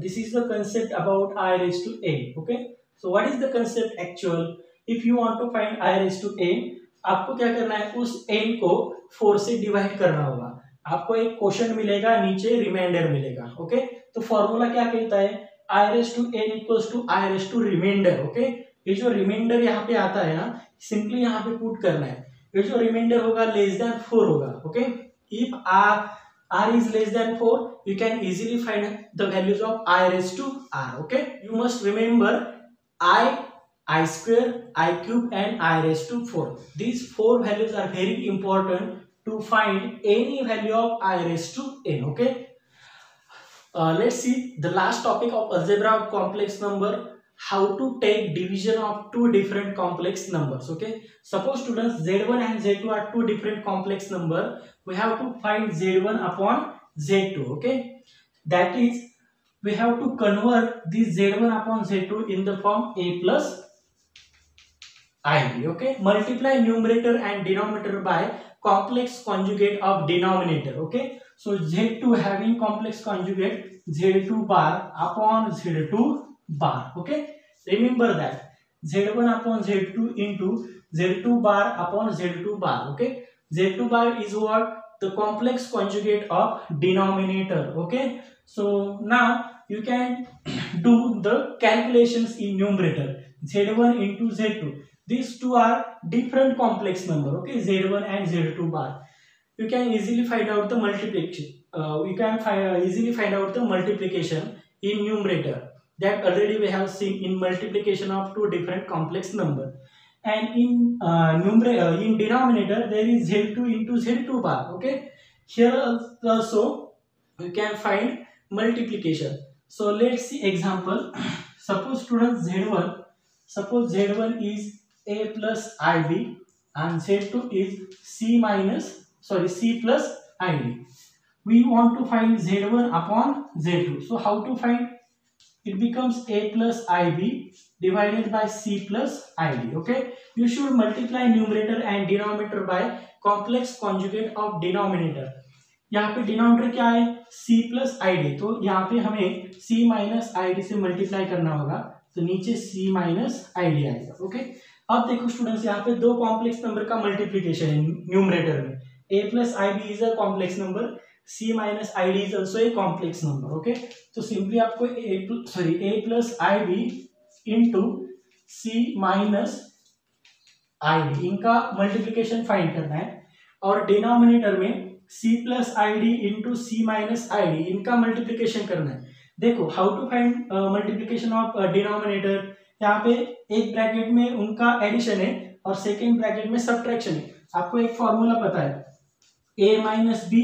this is the concept about I raised to n. Okay, so what is the concept actual. If you want to find I raised to n, आपको क्या करना है, उस n को 4 से डिवाइड करना होगा. आपको एक क्वेश्चन मिलेगा, नीचे रिमाइंडर मिलेगा. ओके, तो फॉर्मूला क्या कहता है, I raised to n equals to I raised to remainder. Okay, ये जो रिमाइंडर यहाँ पे आता है ना, सिंपली यहाँ पे पुट करना है. ये जो रिमाइंडर होगा लेस देन 4 होगा. Okay, if R is less than 4, you can easily find the values of I raised to R. Okay, you must remember I square, I cube and I raised to 4. These 4 values are very important to find any value of I raised to n. Okay, let's see the last topic of algebra of complex number, how to take division of two different complex numbers. Okay, suppose students z1 and z2 are two different complex number, we have to find z1 upon z2. Okay, that is we have to convert this z1 upon z2 in the form a plus ib. Okay, multiply numerator and denominator by complex conjugate of denominator. Okay, so z2 having complex conjugate z2 bar upon z2 bar. Okay, remember that z1 upon z2 into z2 bar upon z2 bar. Okay, z2 bar is what, the complex conjugate of denominator. Okay, so now you can do the calculations in numerator, z1 into z2. These two are different complex number. Okay, z1 and z2 bar. You can easily find out the multiplication. Easily find out the multiplication in numerator. That already we have seen in multiplication of two different complex number. And in in denominator there is z2 into z2 bar. Okay, here also you can find multiplication. So let's see example. Suppose students z1 is a plus ib and z2 is c plus id. we want to find z1 upon z2. So how to find? It becomes a plus ib divided by c plus id. Okay, you should multiply numerator and denominator by complex conjugate of denominator. यहाँ पे denominator क्या है? c plus i D, तो यहाँ पे हमें c minus i d से multiply करना होगा, तो नीचे c माइनस आई डी आएगा. ओके, अब देखो स्टूडेंट्स, यहाँ पे दो कॉम्प्लेक्स नंबर का मल्टीप्लीकेशन है न्यूमरेटर में. a plus i b is a complex number, c minus i d is also a complex number. Okay, तो सिंपली आपको a plus i b into c minus i d, इनका multiplication find करना है. और denominator में c plus i d into c minus i d, इनका multiplication करना है. देखो how to find multiplication of denominator. यहाँ पे एक ब्रैकेट में उनका एडिशन है और सेकेंड ब्रैकेट में सब्ट्रैक्शन है. आपको एक फॉर्मूला पता है, a minus b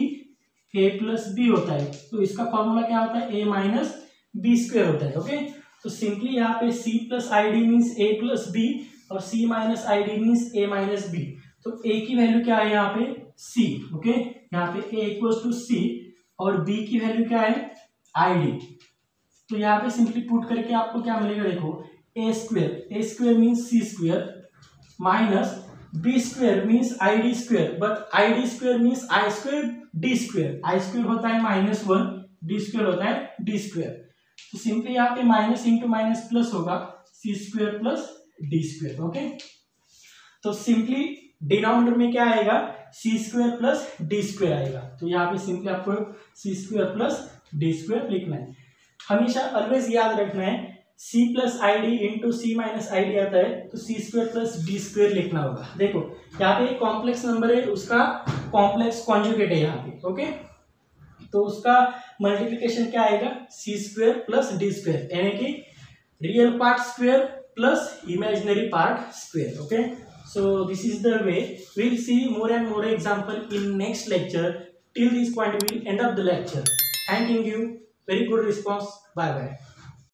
a plus b होता है, तो इसका फॉर्मूला क्या होता है? a माइनस बी स्क्वायर होता है. ओके, तो सिंपली यहाँ पे c plus i d means a plus b और c minus i d means a minus b. तो a की वैल्यू क्या है यहाँ पे? c. ओके, यहाँ पे a इक्वल्स टू c और b की वैल्यू क्या है? id. तो यहाँ पे सिंपली पुट करके आपको क्या मिलेगा? देखो, a square means c square minus b square means id square, but id square means i square d square. i square होता है -1, d स्क्वायर होता है d स्क्वायर. तो सिंपली यहाँ पे माइनस इंटू माइनस प्लस होगा, c square plus d square. Okay, तो simply denominator में क्या आएगा? c square plus d square आएगा. तो यहाँ पे सिंपली आपको c square plus d square लिखना है. हमेशा ऑलवेज याद रखना है, c plus i d into c minus i d आता है, तो c square plus d square लिखना होगा. देखो यहाँ पे एक कॉम्प्लेक्स नंबर है, उसका कॉम्प्लेक्स कॉन्जुगेट है यहाँ पे. ओके, तो उसका मल्टीप्लिकेशन क्या आएगा? c square plus d square, यानी कि real part square plus imaginary part square. Okay, so this is the way. We'll see more and more example in next lecture. Till this point we will end up the lecture. Thanking you. Very good response. Bye bye.